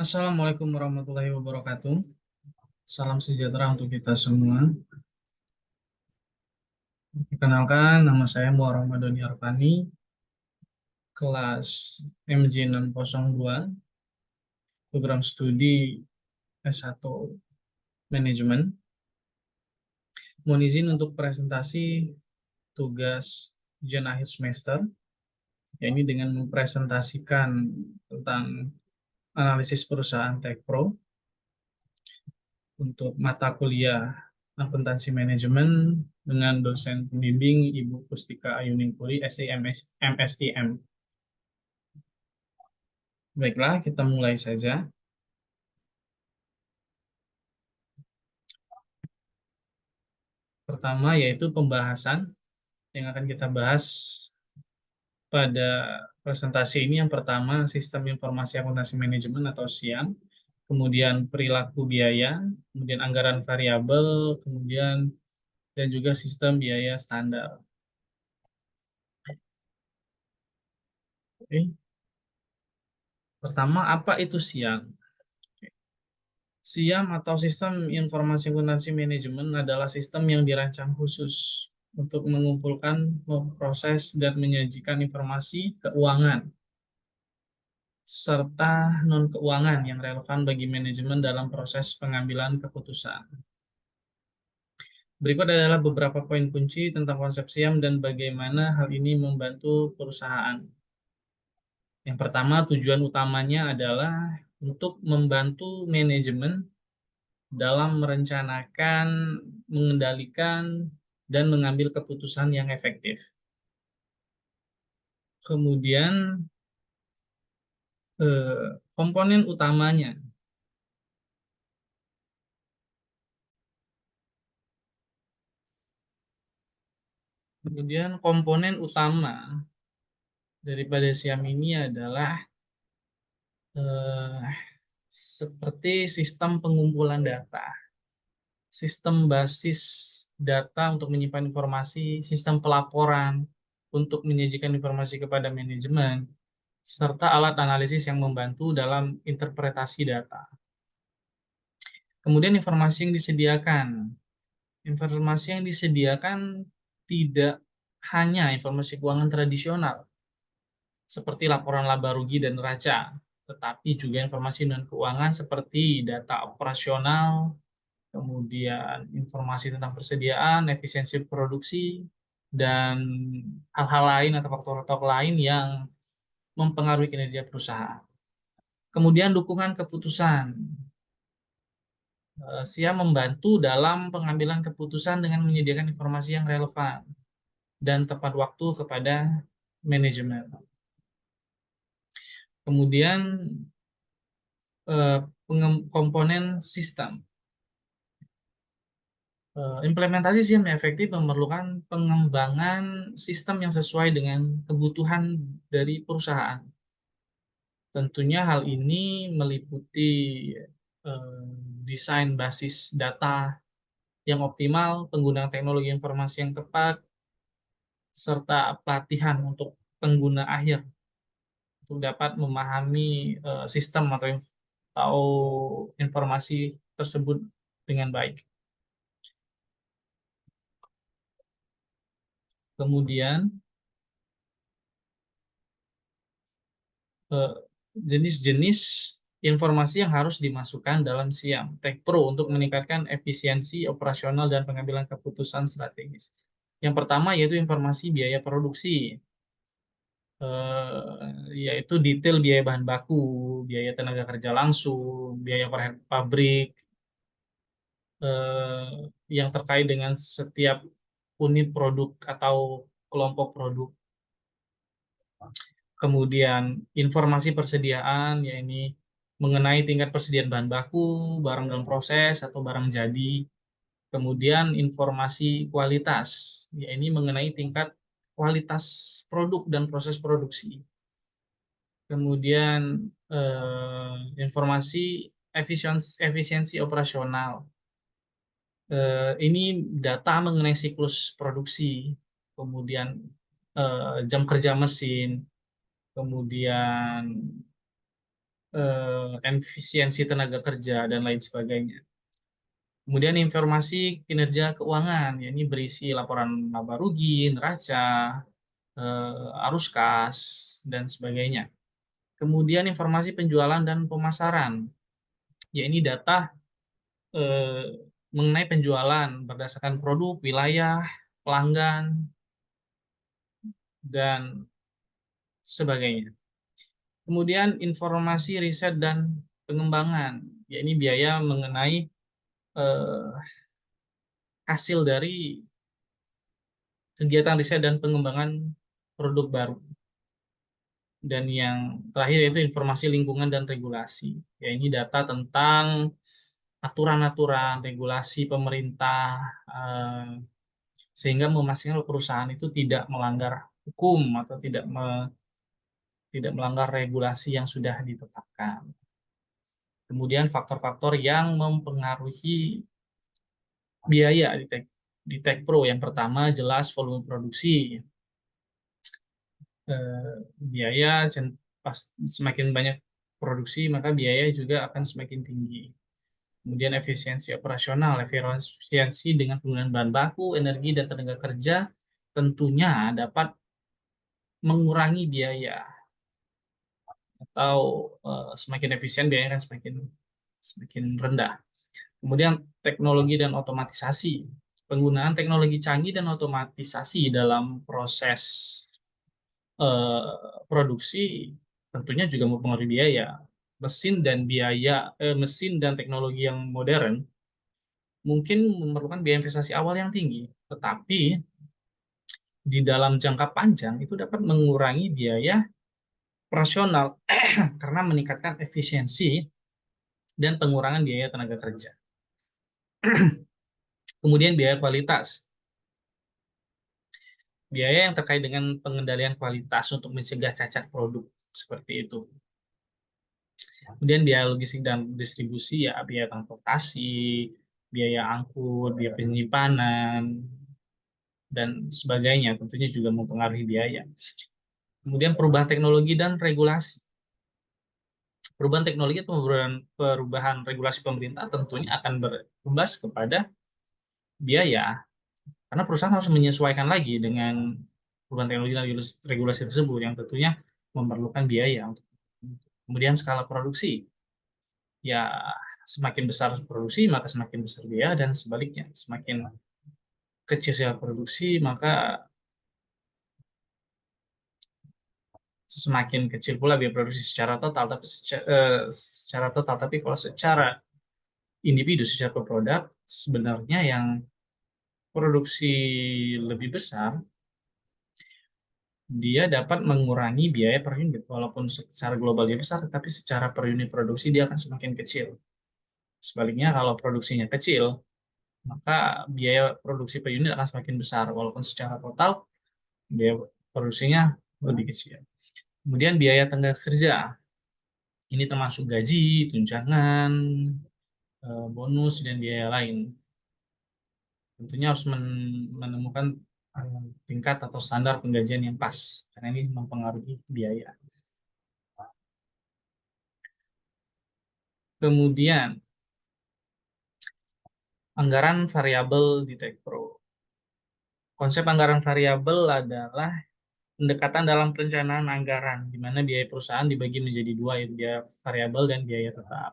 Assalamualaikum warahmatullahi wabarakatuh. Salam sejahtera untuk kita semua. Perkenalkan, nama saya Muhammad Ramadhani Arfani, kelas MJ 602, program studi S1 Manajemen. Mohon izin untuk presentasi tugas ujian akhir semester, yakni dengan mempresentasikan tentang analisis perusahaan Tech Pro untuk mata kuliah akuntansi manajemen dengan dosen pembimbing Ibu Pustika Ayuningpuri, SIMS, MSIM. Baiklah, kita mulai saja. Pertama yaitu pembahasan yang akan kita bahas pada presentasi ini. Yang pertama, sistem informasi akuntansi manajemen atau SIAM, kemudian perilaku biaya, kemudian anggaran variabel, kemudian dan juga sistem biaya standar. Oke. Pertama, apa itu SIAM? SIAM atau Sistem Informasi Akuntansi Manajemen adalah sistem yang dirancang khusus untuk mengumpulkan, memproses, dan menyajikan informasi keuangan serta non-keuangan yang relevan bagi manajemen dalam proses pengambilan keputusan. Berikut adalah beberapa poin kunci tentang konsep SIAM dan bagaimana hal ini membantu perusahaan. Yang pertama, tujuan utamanya adalah untuk membantu manajemen dalam merencanakan, mengendalikan, dan mengambil keputusan yang efektif. Kemudian komponen utamanya. Kemudian komponen utama daripada SIAM ini adalah eh, seperti sistem pengumpulan data, sistem basis data untuk menyimpan informasi, sistem pelaporan untuk menyajikan informasi kepada manajemen, serta alat analisis yang membantu dalam interpretasi data. Kemudian informasi yang disediakan. Informasi yang disediakan tidak hanya informasi keuangan tradisional, seperti laporan laba rugi dan neraca, tetapi juga informasi non-keuangan seperti data operasional, kemudian informasi tentang persediaan, efisiensi produksi, dan hal-hal lain atau faktor-faktor lain yang mempengaruhi kinerja perusahaan. Kemudian dukungan keputusan. SIAM membantu dalam pengambilan keputusan dengan menyediakan informasi yang relevan dan tepat waktu kepada manajemen. Kemudian komponen sistem. Implementasi SIAM yang efektif memerlukan pengembangan sistem yang sesuai dengan kebutuhan dari perusahaan. Tentunya hal ini meliputi desain basis data yang optimal, penggunaan teknologi informasi yang tepat, serta pelatihan untuk pengguna akhir untuk dapat memahami sistem atau informasi tersebut dengan baik. Kemudian jenis-jenis informasi yang harus dimasukkan dalam SIAM Tech Pro untuk meningkatkan efisiensi operasional dan pengambilan keputusan strategis. Yang pertama yaitu informasi biaya produksi, yaitu detail biaya bahan baku, biaya tenaga kerja langsung, biaya per pabrik, yang terkait dengan setiap unit produk atau kelompok produk. Kemudian informasi persediaan, yakni mengenai tingkat persediaan bahan baku, barang dalam proses atau barang jadi. Kemudian informasi kualitas, yakni mengenai tingkat kualitas produk dan proses produksi. Kemudian informasi efisiensi operasional. Ini data mengenai siklus produksi, kemudian jam kerja mesin, kemudian efisiensi tenaga kerja, dan lain sebagainya. Kemudian informasi kinerja keuangan, ya ini berisi laporan laba rugi, neraca, arus kas, dan sebagainya. Kemudian informasi penjualan dan pemasaran, ya ini data mengenai penjualan berdasarkan produk, wilayah, pelanggan, dan sebagainya. Kemudian informasi riset dan pengembangan, ya ini biaya mengenai eh, hasil dari kegiatan riset dan pengembangan produk baru. Dan yang terakhir yaitu informasi lingkungan dan regulasi. Ya ini data tentang aturan-aturan, regulasi pemerintah, sehingga memastikan perusahaan itu tidak melanggar hukum atau tidak melanggar regulasi yang sudah ditetapkan. Kemudian faktor-faktor yang mempengaruhi biaya di Tekpro, yang pertama jelas volume produksi. Biaya pas semakin banyak produksi maka biaya juga akan semakin tinggi. Kemudian efisiensi operasional, efisiensi dengan penggunaan bahan baku, energi, dan tenaga kerja tentunya dapat mengurangi biaya, atau semakin efisien biayanya kan semakin semakin rendah. Kemudian teknologi dan otomatisasi. Penggunaan teknologi canggih dan otomatisasi dalam proses produksi tentunya juga mempengaruhi biaya. Mesin dan teknologi yang modern mungkin memerlukan biaya investasi awal yang tinggi, tetapi di dalam jangka panjang itu dapat mengurangi biaya operasional karena meningkatkan efisiensi dan pengurangan biaya tenaga kerja. Kemudian biaya kualitas. Biaya yang terkait dengan pengendalian kualitas untuk mencegah cacat produk seperti itu. Kemudian biaya logistik dan distribusi, ya biaya transportasi, biaya angkut, biaya penyimpanan, dan sebagainya tentunya juga mempengaruhi biaya. Kemudian perubahan teknologi dan regulasi. Perubahan teknologi atau perubahan regulasi pemerintah tentunya akan berimbas kepada biaya, karena perusahaan harus menyesuaikan lagi dengan perubahan teknologi dan regulasi tersebut yang tentunya memerlukan biaya. Kemudian skala produksi, ya semakin besar produksi maka semakin besar biaya, dan sebaliknya semakin kecil skala produksi maka semakin kecil pula biaya produksi secara total. Tapi kalau secara individu, secara per produk, sebenarnya yang produksi lebih besar dia dapat mengurangi biaya per unit, walaupun secara global dia besar tapi secara per unit produksi dia akan semakin kecil. Sebaliknya kalau produksinya kecil maka biaya produksi per unit akan semakin besar walaupun secara total biaya produksinya lebih kecil. Kemudian biaya tenaga kerja, ini termasuk gaji, tunjangan, bonus, dan biaya lain. Tentunya harus menemukan tingkat atau standar penggajian yang pas, karena ini mempengaruhi biaya. Kemudian, anggaran variabel di Tekpro. Konsep anggaran variabel adalah pendekatan dalam perencanaan anggaran, di mana biaya perusahaan dibagi menjadi dua, yaitu biaya variabel dan biaya tetap.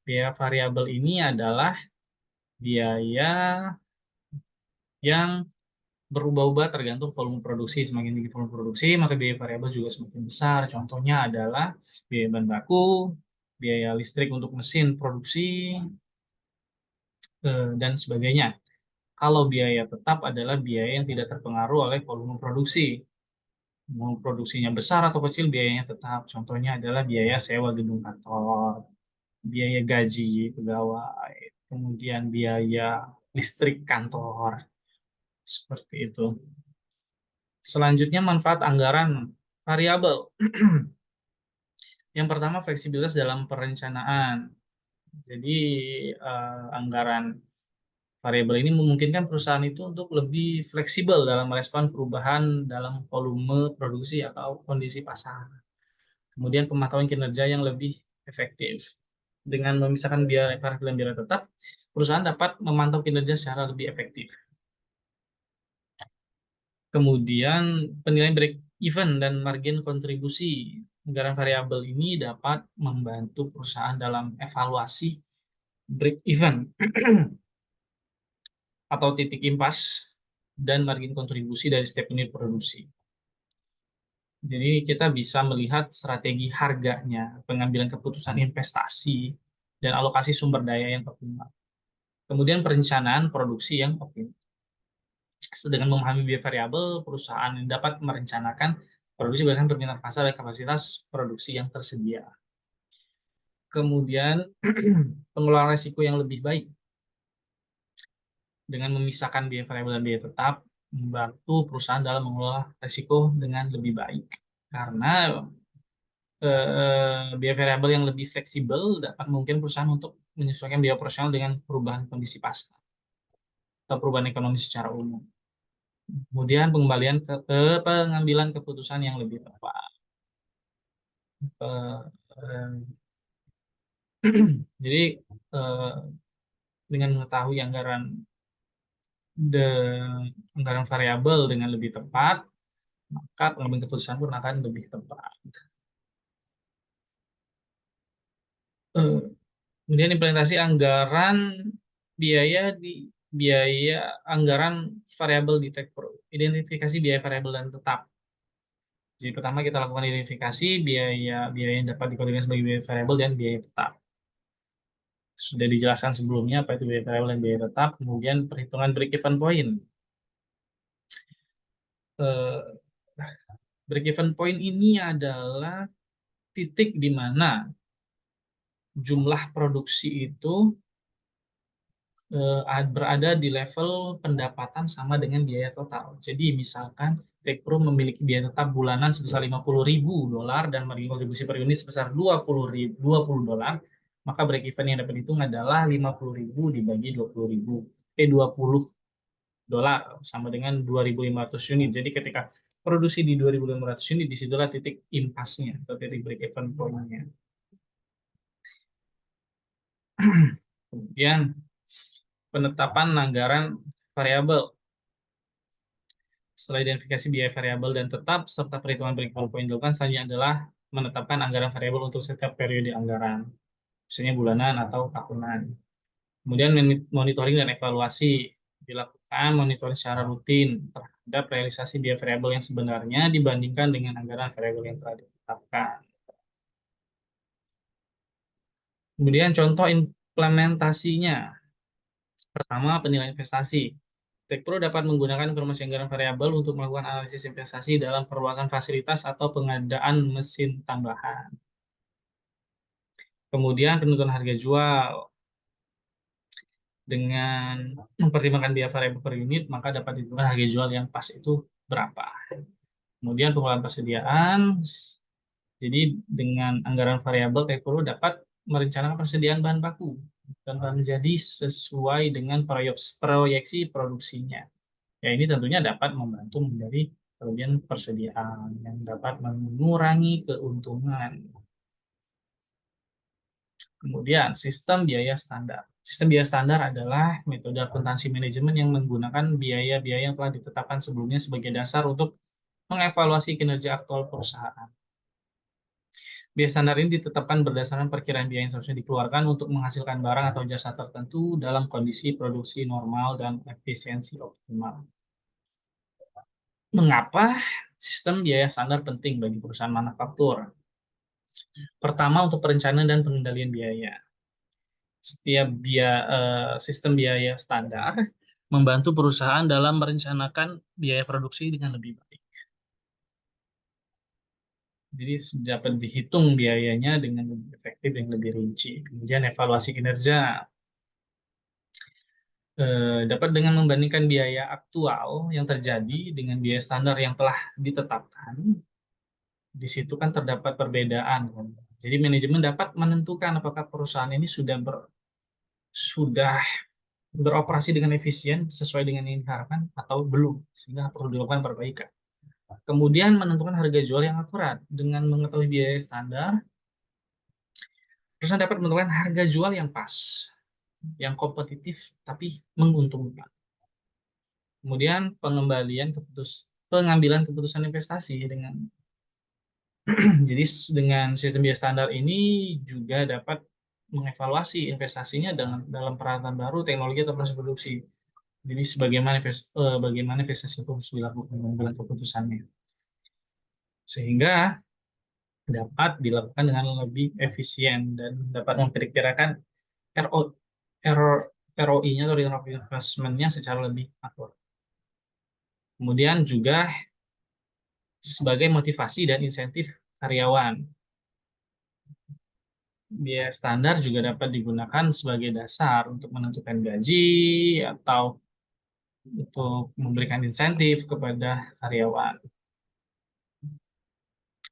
Biaya variabel ini adalah biaya yang berubah-ubah tergantung volume produksi. Semakin tinggi volume produksi, maka biaya variabel juga semakin besar. Contohnya adalah biaya bahan baku, biaya listrik untuk mesin produksi, dan sebagainya. Kalau biaya tetap adalah biaya yang tidak terpengaruh oleh volume produksi. Mau produksinya besar atau kecil, biayanya tetap. Contohnya adalah biaya sewa gedung kantor, biaya gaji pegawai, kemudian biaya listrik kantor, seperti itu. Selanjutnya, manfaat anggaran variabel. Yang pertama, fleksibilitas dalam perencanaan. Jadi, anggaran variabel ini memungkinkan perusahaan itu untuk lebih fleksibel dalam merespon perubahan dalam volume produksi atau kondisi pasar. Kemudian, pemantauan kinerja yang lebih efektif. Dengan memisahkan biaya variabel dan biaya tetap, perusahaan dapat memantau kinerja secara lebih efektif. Kemudian penilaian break even dan margin kontribusi anggaran variabel ini dapat membantu perusahaan dalam evaluasi break even atau titik impas dan margin kontribusi dari setiap unit produksi. Jadi kita bisa melihat strategi harganya, pengambilan keputusan investasi, dan alokasi sumber daya yang optimal. Kemudian perencanaan produksi yang optimal. Dengan memahami biaya variabel, perusahaan dapat merencanakan produksi berdasarkan permintaan pasar dan kapasitas produksi yang tersedia. Kemudian pengelolaan risiko yang lebih baik dengan memisahkan biaya variabel dan biaya tetap membantu perusahaan dalam mengelola risiko dengan lebih baik karena biaya variabel yang lebih fleksibel dapat mungkin perusahaan untuk menyesuaikan biaya operasional dengan perubahan kondisi pasar atau perubahan ekonomi secara umum. Kemudian pengembalian ke pengambilan keputusan yang lebih tepat. Jadi dengan mengetahui anggaran variabel dengan lebih tepat, maka pengambilan keputusan pun akan lebih tepat. Kemudian implementasi biaya anggaran variabel di Tekpro. Identifikasi biaya variabel dan tetap. Jadi pertama kita lakukan identifikasi biaya yang dapat dikategorikan sebagai biaya variabel dan biaya tetap. Sudah dijelaskan sebelumnya apa itu biaya variabel dan biaya tetap. Kemudian perhitungan break even point. Break even point ini adalah titik di mana jumlah produksi itu berada di level pendapatan sama dengan biaya total. Jadi misalkan Tekpro memiliki biaya tetap bulanan sebesar $50.000 dan margin kontribusi per unit sebesar $20 maka break even yang dapat dihitung adalah 50.000 dibagi 20 dolar sama dengan 2.500 unit. Jadi ketika produksi di 2.500 unit, disitulah titik impasnya atau titik break even point-nya. Kemudian penetapan anggaran variabel. Setelah identifikasi biaya variabel dan tetap serta perhitungan break-even point dilakukan, selanjutnya adalah menetapkan anggaran variabel untuk setiap periode anggaran, misalnya bulanan atau tahunan. Kemudian monitoring dan evaluasi dilakukan monitoring secara rutin terhadap realisasi biaya variabel yang sebenarnya dibandingkan dengan anggaran variabel yang telah ditetapkan. Kemudian contoh implementasinya. Pertama, penilaian investasi. Tekpro dapat menggunakan informasi anggaran variabel untuk melakukan analisis investasi dalam perluasan fasilitas atau pengadaan mesin tambahan. Kemudian penentuan harga jual. Dengan mempertimbangkan biaya variabel per unit, maka dapat ditentukan harga jual yang pas itu berapa. Kemudian pengelolaan persediaan. Jadi dengan anggaran variabel, Tekpro dapat merencanakan persediaan bahan baku dan menjadi sesuai dengan proyeksi produksinya. Ya, ini tentunya dapat membantu menjadi kelebihan persediaan yang dapat mengurangi keuntungan. Kemudian, sistem biaya standar. Sistem biaya standar adalah metode akuntansi manajemen yang menggunakan biaya-biaya yang telah ditetapkan sebelumnya sebagai dasar untuk mengevaluasi kinerja aktual perusahaan. Biaya standar ini ditetapkan berdasarkan perkiraan biaya yang seharusnya dikeluarkan untuk menghasilkan barang atau jasa tertentu dalam kondisi produksi normal dan efisiensi optimal. Mengapa sistem biaya standar penting bagi perusahaan manufaktur? Pertama, untuk perencanaan dan pengendalian biaya. Sistem biaya standar membantu perusahaan dalam merencanakan biaya produksi dengan lebih baik. Jadi dapat dihitung biayanya dengan lebih efektif dan lebih rinci. Kemudian evaluasi kinerja. Dapat dengan membandingkan biaya aktual yang terjadi dengan biaya standar yang telah ditetapkan. Di situ kan terdapat perbedaan. Jadi manajemen dapat menentukan apakah perusahaan ini sudah beroperasi dengan efisien sesuai dengan yang diharapkan atau belum, sehingga perlu dilakukan perbaikan. Kemudian menentukan harga jual yang akurat dengan mengetahui biaya standar. perusahaan dapat menentukan harga jual yang pas, yang kompetitif tapi menguntungkan. Kemudian pengambilan keputusan investasi dengan jadi dengan sistem biaya standar ini juga dapat mengevaluasi investasinya dalam peralatan baru, teknologi atau proses produksi. Jadi bagaimana investasi itu harus dilakukan pengambilan keputusannya, sehingga dapat dilakukan dengan lebih efisien dan dapat memperkirakan RO, ROI-nya atau return of investment-nya secara lebih akurat. Kemudian juga sebagai motivasi dan insentif karyawan. Biaya standar juga dapat digunakan sebagai dasar untuk menentukan gaji atau untuk memberikan insentif kepada karyawan.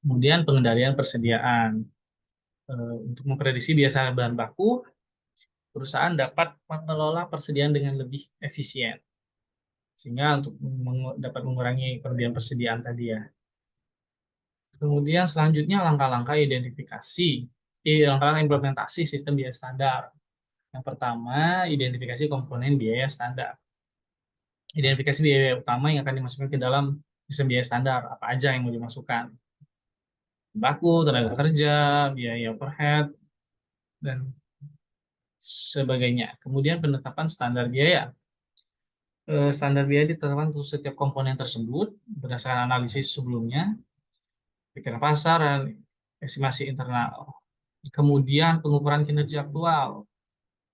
Kemudian pengendalian persediaan. Untuk memprediksi biaya bahan baku, perusahaan dapat mengelola persediaan dengan lebih efisien, sehingga untuk dapat mengurangi kelebihan persediaan tadi ya. Kemudian selanjutnya langkah-langkah implementasi sistem biaya standar. Yang pertama, identifikasi komponen biaya standar. Identifikasi biaya utama yang akan dimasukkan ke dalam sistem biaya standar, apa aja yang mau dimasukkan. Baku, tenaga kerja, biaya overhead, dan sebagainya. Kemudian penetapan standar biaya. Standar biaya ditetapkan untuk setiap komponen tersebut berdasarkan analisis sebelumnya, pikiran pasar, dan estimasi internal. Kemudian pengukuran kinerja aktual.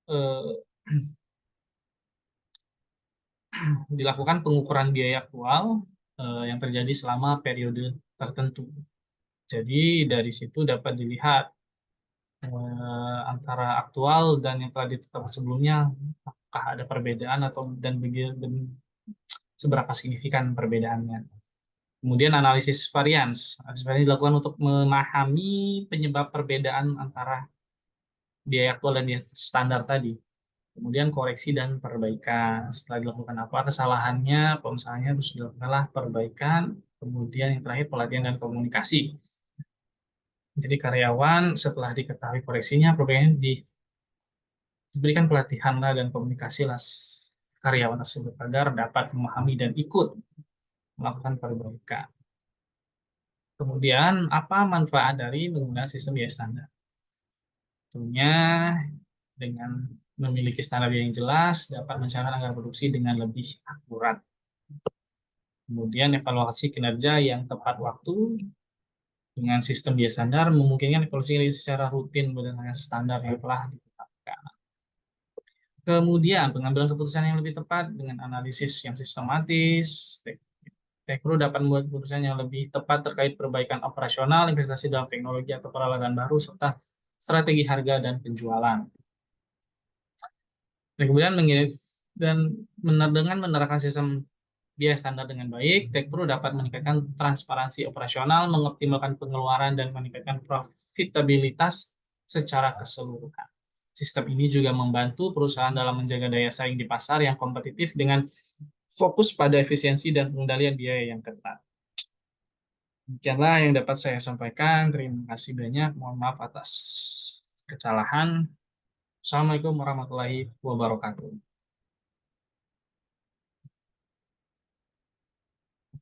Eh, Dilakukan pengukuran biaya aktual yang terjadi selama periode tertentu. Jadi dari situ dapat dilihat antara aktual dan yang telah ditetapkan sebelumnya, apakah ada perbedaan dan seberapa signifikan perbedaannya. Kemudian analisis varians. Analisis varians dilakukan untuk memahami penyebab perbedaan antara biaya aktual dan biaya standar tadi. Kemudian koreksi dan perbaikan. Setelah dilakukan apa kesalahannya, misalnya harus dilakukanlah perbaikan. Kemudian yang terakhir pelatihan dan komunikasi. Jadi karyawan setelah diketahui koreksinya, perbaikannya diberikan pelatihan lah dan komunikasi lah karyawan tersebut agar dapat memahami dan ikut melakukan perbaikan. Kemudian apa manfaat dari menggunakan sistem biaya standar? Tentunya dengan memiliki standar yang jelas dapat mencapai anggaran produksi dengan lebih akurat. Kemudian evaluasi kinerja yang tepat waktu dengan sistem biaya standar memungkinkan evaluasi secara rutin berdasarkan standar yang telah ditetapkan. Kemudian pengambilan keputusan yang lebih tepat dengan analisis yang sistematis. Tekro dapat membuat keputusan yang lebih tepat terkait perbaikan operasional, investasi dalam teknologi atau peralatan baru, serta strategi harga dan penjualan. Dan kemudian dengan menerapkan sistem biaya standar dengan baik, Tekpro dapat meningkatkan transparansi operasional, mengoptimalkan pengeluaran, dan meningkatkan profitabilitas secara keseluruhan. Sistem ini juga membantu perusahaan dalam menjaga daya saing di pasar yang kompetitif dengan fokus pada efisiensi dan pengendalian biaya yang ketat. Demikianlah yang dapat saya sampaikan. Terima kasih banyak. Mohon maaf atas kesalahan. Assalamualaikum warahmatullahi wabarakatuh.